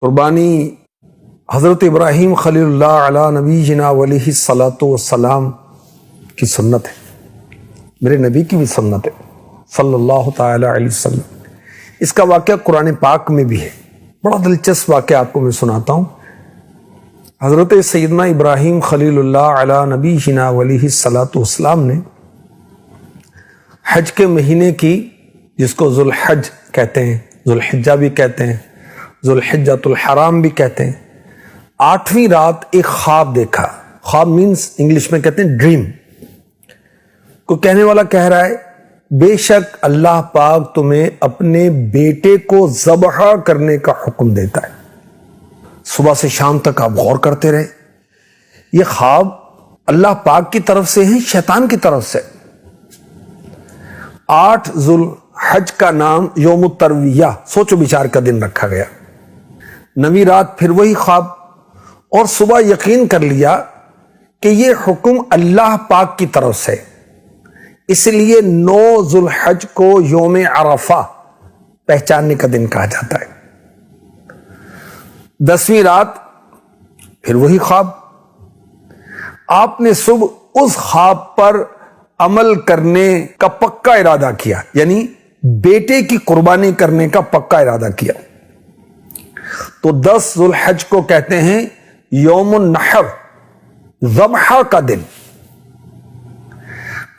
قربانی حضرت ابراہیم خلیل اللہ علی نبینا علیہ الصلاۃ والسلام کی سنت ہے، میرے نبی کی بھی سنت ہے صلی اللہ تعالی علیہ وسلم۔ اس کا واقعہ قرآن پاک میں بھی ہے، بڑا دلچسپ واقعہ آپ کو میں سناتا ہوں۔ حضرت سیدنا ابراہیم خلیل اللہ علی نبینا علیہ الصلاۃ والسلام نے حج کے مہینے کی، جس کو ذوالحج کہتے ہیں، ذوالحجہ بھی کہتے ہیں، ذوالحجۃ الحرام بھی کہتے ہیں، 8ویں رات ایک خواب دیکھا۔ خواب مینز انگلش میں کہتے ہیں ڈریم۔ کو کہنے والا کہہ رہا ہے بے شک اللہ پاک تمہیں اپنے بیٹے کو ذبح کرنے کا حکم دیتا ہے۔ صبح سے شام تک آپ غور کرتے رہے، یہ خواب اللہ پاک کی طرف سے ہیں شیطان کی طرف سے؟ 8 ذوالحج کا نام یوم الترویہ، سوچو بچار کا دن رکھا گیا۔ 9ویں رات پھر وہی خواب، اور صبح یقین کر لیا کہ یہ حکم اللہ پاک کی طرف سے، اس لیے 9 ذوالحج کو یوم عرفہ پہچاننے کا دن کہا جاتا ہے۔ 10ویں رات پھر وہی خواب، آپ نے صبح اس خواب پر عمل کرنے کا پکا ارادہ کیا، یعنی بیٹے کی قربانی کرنے کا پکا ارادہ کیا۔ تو 10 ذوالحج کو کہتے ہیں یوم النحر، ذبح کا دن۔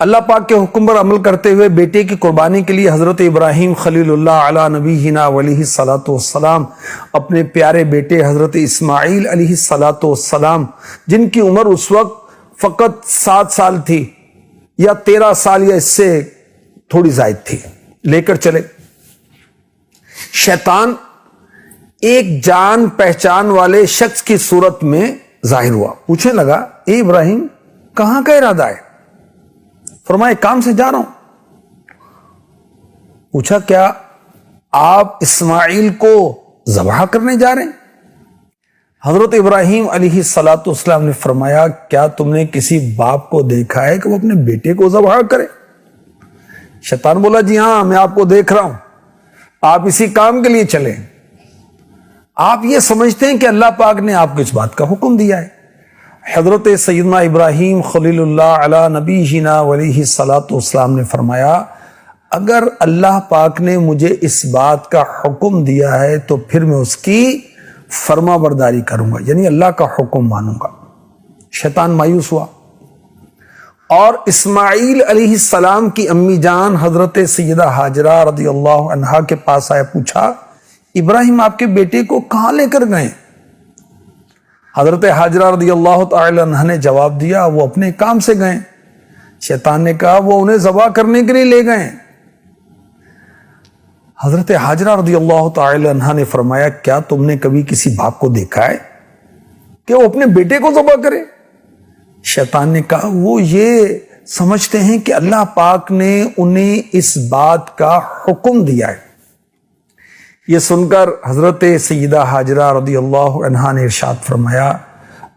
اللہ پاک کے حکم پر عمل کرتے ہوئے بیٹے کی قربانی کے لیے حضرت ابراہیم خلیل اللہ علی نبینا علیہ الصلاۃ والسلام اپنے پیارے بیٹے حضرت اسماعیل علیہ الصلاۃ والسلام، جن کی عمر اس وقت فقط 7 سال تھی یا 13 سال یا اس سے تھوڑی زائد تھی، لے کر چلے۔ شیطان ایک جان پہچان والے شخص کی صورت میں ظاہر ہوا، پوچھنے لگا اے ابراہیم کہاں کا ارادہ ہے؟ فرمایا کام سے جا رہا ہوں۔ پوچھا کیا آپ اسماعیل کو ذبح کرنے جا رہے ہیں؟ حضرت ابراہیم علیہ الصلاۃ والسلام نے فرمایا کیا تم نے کسی باپ کو دیکھا ہے کہ وہ اپنے بیٹے کو ذبح کرے؟ شیطان بولا جی ہاں، میں آپ کو دیکھ رہا ہوں، آپ اسی کام کے لیے چلیں۔ آپ یہ سمجھتے ہیں کہ اللہ پاک نے آپ کو اس بات کا حکم دیا ہے؟ حضرت سیدنا ابراہیم خلیل اللہ علی نبینا علیہ الصلاۃ والسلام نے فرمایا اگر اللہ پاک نے مجھے اس بات کا حکم دیا ہے تو پھر میں اس کی فرما برداری کروں گا، یعنی اللہ کا حکم مانوں گا۔ شیطان مایوس ہوا اور اسماعیل علیہ السلام کی امی جان حضرت سیدہ ہاجرہ رضی اللہ عنہا کے پاس آیا، پوچھا ابراہیم آپ کے بیٹے کو کہاں لے کر گئے؟ حضرت ہاجرہ رضی اللہ تعالی عنہ نے جواب دیا وہ اپنے کام سے گئے۔ شیطان نے کہا وہ انہیں ذبح کرنے کے لیے لے گئے۔ حضرت ہاجرہ رضی اللہ تعالی عنہ نے فرمایا کیا تم نے کبھی کسی باپ کو دیکھا ہے کہ وہ اپنے بیٹے کو ذبح کرے؟ شیطان نے کہا وہ یہ سمجھتے ہیں کہ اللہ پاک نے انہیں اس بات کا حکم دیا ہے۔ یہ سن کر حضرت سیدہ ہاجرہ رضی اللہ عنہا نے ارشاد فرمایا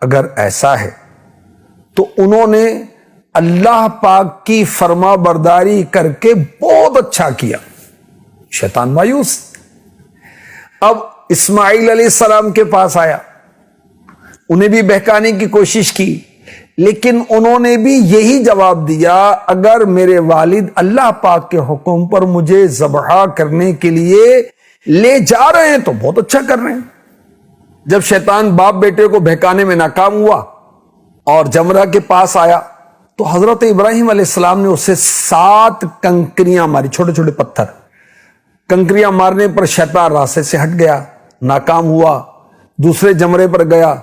اگر ایسا ہے تو انہوں نے اللہ پاک کی فرما برداری کر کے بہت اچھا کیا۔ شیطان مایوس اب اسماعیل علیہ السلام کے پاس آیا، انہیں بھی بہکانے کی کوشش کی، لیکن انہوں نے بھی یہی جواب دیا اگر میرے والد اللہ پاک کے حکم پر مجھے ذبح کرنے کے لیے لے جا رہے ہیں تو بہت اچھا کر رہے ہیں۔ جب شیطان باپ بیٹے کو بہکانے میں ناکام ہوا اور جمرہ کے پاس آیا تو حضرت ابراہیم علیہ السلام نے اسے 7 کنکریاں ماری، چھوٹے چھوٹے پتھر۔ کنکریاں مارنے پر شیطان راستے سے ہٹ گیا، ناکام ہوا، دوسرے جمرے پر گیا۔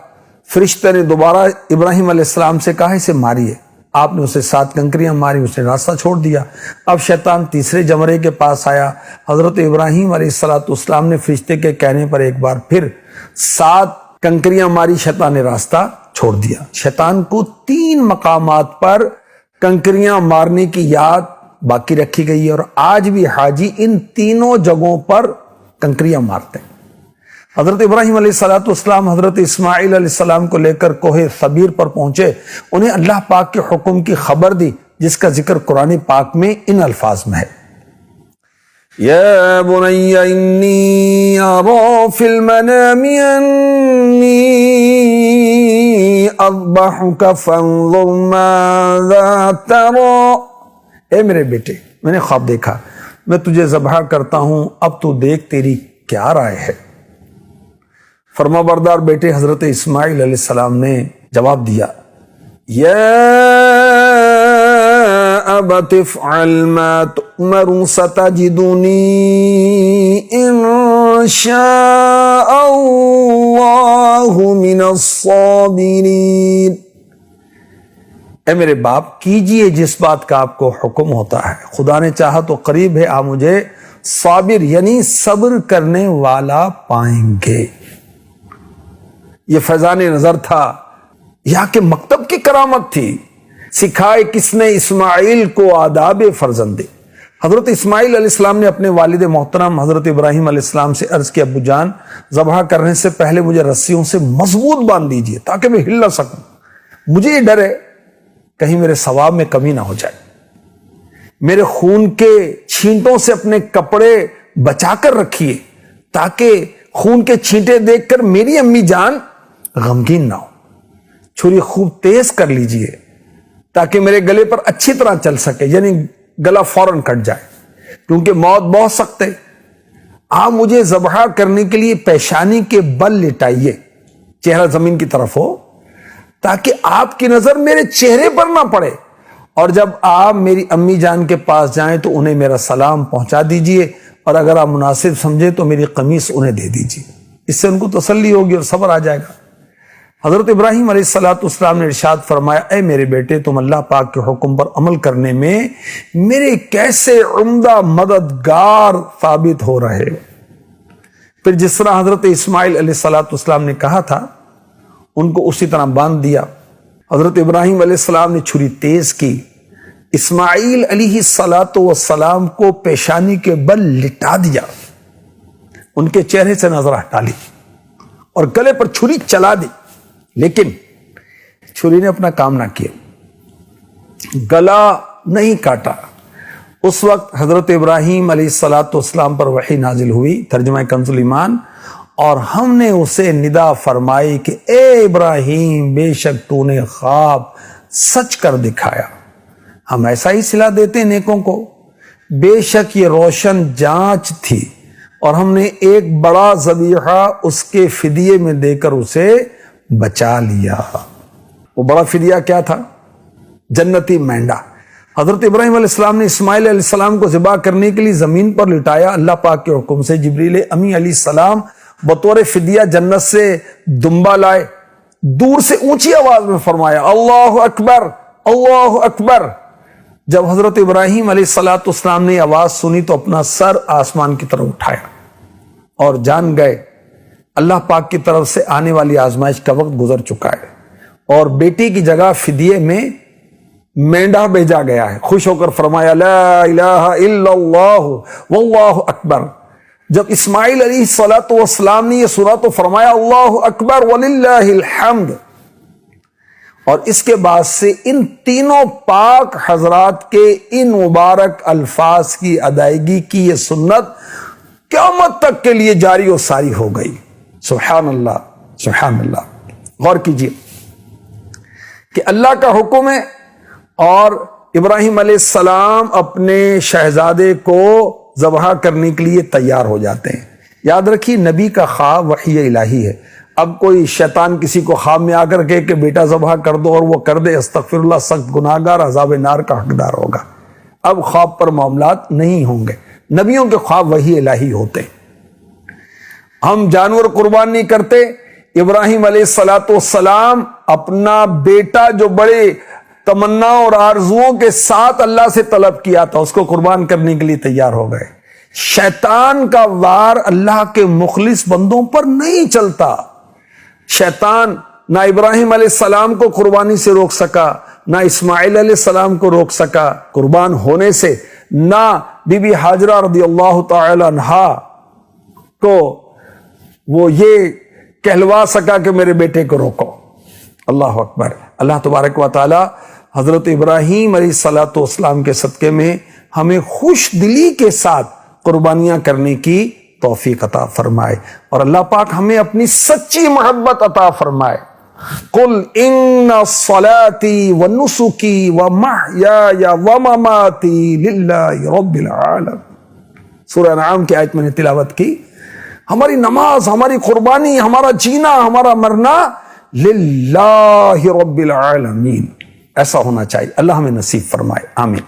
فرشتے نے دوبارہ ابراہیم علیہ السلام سے کہا اسے ماریے، آپ نے اسے 7 کنکریاں ماری، اس نے راستہ چھوڑ دیا۔ اب شیطان تیسرے جمرے کے پاس آیا، حضرت ابراہیم علیہ السلام نے فرشتے کے کہنے پر ایک بار پھر 7 کنکریاں ماری، شیطان نے راستہ چھوڑ دیا۔ شیطان کو 3 مقامات پر کنکریاں مارنے کی یاد باقی رکھی گئی ہے، اور آج بھی حاجی ان تینوں جگہوں پر کنکریاں مارتے ہیں۔ حضرت ابراہیم علیہ السلام حضرت اسماعیل علیہ السلام کو لے کر کوہ صبیر پر پہنچے، انہیں اللہ پاک کے حکم کی خبر دی جس کا ذکر قرآن پاک میں ان الفاظ میں ہے، یا بنی انی ارا فی المنام انی اذبحک فانظر ماذا ترى، اے میرے بیٹے میں نے خواب دیکھا، میں تجھے ذبح کرتا ہوں، اب تو دیکھ تیری کیا رائے ہے۔ فرما بردار بیٹے حضرت اسماعیل علیہ السلام نے جواب دیا، یا ابت افعل ما تؤمر ستجدنی ان شاء اللہ من الصابرین، اے میرے باپ کیجئے جس بات کا آپ کو حکم ہوتا ہے، خدا نے چاہا تو قریب ہے آپ مجھے صابر یعنی صبر کرنے والا پائیں گے۔ یہ فیضان نظر تھا، یہاں کے مکتب کی کرامت تھی۔ سکھائے کس نے اسماعیل کو آداب فرزندے۔ حضرت اسماعیل علیہ السلام نے اپنے والد محترم حضرت ابراہیم علیہ السلام سے عرض کیا، ابو جان ذبح کرنے سے پہلے مجھے رسیوں سے مضبوط باندھ دیجئے تاکہ میں ہل نہ سکوں، مجھے یہ ڈر ہے کہیں میرے ثواب میں کمی نہ ہو جائے، میرے خون کے چھینٹوں سے اپنے کپڑے بچا کر رکھیے تاکہ خون کے چھینٹے دیکھ کر میری امی جان غمگین نہ ہو، چھری خوب تیز کر لیجئے تاکہ میرے گلے پر اچھی طرح چل سکے، یعنی گلا فوراً کٹ جائے کیونکہ موت بہت سخت ہے۔ آپ مجھے ذبح کرنے کے لیے پیشانی کے بل لٹائیے، چہرہ زمین کی طرف ہو تاکہ آپ کی نظر میرے چہرے پر نہ پڑے، اور جب آپ میری امی جان کے پاس جائیں تو انہیں میرا سلام پہنچا دیجئے، اور اگر آپ مناسب سمجھے تو میری قمیص انہیں دے دیجئے، اس سے ان کو تسلی ہوگی اور صبر آ جائے گا۔ حضرت ابراہیم علیہ السلام نے ارشاد فرمایا، اے میرے بیٹے تم اللہ پاک کے حکم پر عمل کرنے میں میرے کیسے عمدہ مددگار ثابت ہو رہے۔ پھر جس طرح حضرت اسماعیل علیہ السلام نے کہا تھا ان کو اسی طرح باندھ دیا۔ حضرت ابراہیم علیہ السلام نے چھری تیز کی، اسماعیل علیہ السلام کو پیشانی کے بل لٹا دیا، ان کے چہرے سے نظر ہٹا لی اور گلے پر چھری چلا دی، لیکن چھری نے اپنا کام نہ کیا، گلا نہیں کاٹا۔ اس وقت حضرت ابراہیم علیہ السلام پر وحی نازل ہوئی، ترجمہ کنز الایمان، اور ہم نے اسے ندا فرمائی کہ اے ابراہیم بے شک تو نے خواب سچ کر دکھایا، ہم ایسا ہی صلہ دیتے ہیں نیکوں کو، بے شک یہ روشن جانچ تھی، اور ہم نے ایک بڑا ذبیحہ اس کے فدیے میں دے کر اسے بچا لیا۔ وہ بڑا فدیہ کیا تھا؟ جنتی مینڈا۔ حضرت ابراہیم علیہ السلام نے اسماعیل علیہ السلام کو ذبح کرنے کے لیے زمین پر لٹایا، اللہ پاک کے حکم سے جبریل امی علیہ السلام بطور فدیہ جنت سے دمبا لائے، دور سے اونچی آواز میں فرمایا اللہ اکبر اللہ اکبر۔ جب حضرت ابراہیم علیہ السلام نے آواز سنی تو اپنا سر آسمان کی طرف اٹھایا اور جان گئے اللہ پاک کی طرف سے آنے والی آزمائش کا وقت گزر چکا ہے، اور بیٹی کی جگہ فدیے میں مینڈا بھیجا گیا ہے۔ خوش ہو کر فرمایا لا الہ الا اللہ واللہ اکبر۔ جب اسماعیل علیہ السلام نے یہ سنا تو فرمایا اللہ اکبر وللہ الحمد، اور اس کے بعد سے ان تینوں پاک حضرات کے ان مبارک الفاظ کی ادائیگی کی یہ سنت قیامت تک کے لیے جاری و ساری ہو گئی۔ سبحان اللہ سبحان اللہ۔ غور کیجئے کہ اللہ کا حکم ہے اور ابراہیم علیہ السلام اپنے شہزادے کو ذبح کرنے کے لیے تیار ہو جاتے ہیں۔ یاد رکھیے نبی کا خواب وحی الہی ہے۔ اب کوئی شیطان کسی کو خواب میں آ کر کہے کہ بیٹا ذبح کر دو اور وہ کر دے، استغفر اللہ، سخت گناہگار عذاب نار کا حقدار ہوگا۔ اب خواب پر معاملات نہیں ہوں گے، نبیوں کے خواب وحی الہی ہوتے ہیں۔ ہم جانور قربان نہیں کرتے، ابراہیم علیہ السلام اپنا بیٹا جو بڑے تمنا اور آرزوؤں کے ساتھ اللہ سے طلب کیا تھا اس کو قربان کرنے کے لیے تیار ہو گئے۔ شیطان کا وار اللہ کے مخلص بندوں پر نہیں چلتا۔ شیطان نہ ابراہیم علیہ السلام کو قربانی سے روک سکا، نہ اسماعیل علیہ السلام کو روک سکا قربان ہونے سے، نہ بی بی ہاجرہ رضی اللہ تعالی عنہا کو وہ یہ کہلوا سکا کہ میرے بیٹے کو روکو۔ اللہ اکبر۔ اللہ تبارک و تعالی حضرت ابراہیم علیہ السلام کے صدقے میں ہمیں خوش دلی کے ساتھ قربانیاں کرنے کی توفیق عطا فرمائے، اور اللہ پاک ہمیں اپنی سچی محبت عطا فرمائے۔ قل ان صلاتي ونسكي ومحياي ومماتي للہ رب العالمین۔ سورہ انعام کی آیت میں نے تلاوت کی، ہماری نماز، ہماری قربانی، ہمارا جینا، ہمارا مرنا للہ رب العالمین، ایسا ہونا چاہیے۔ اللہ ہمیں نصیب فرمائے، آمین۔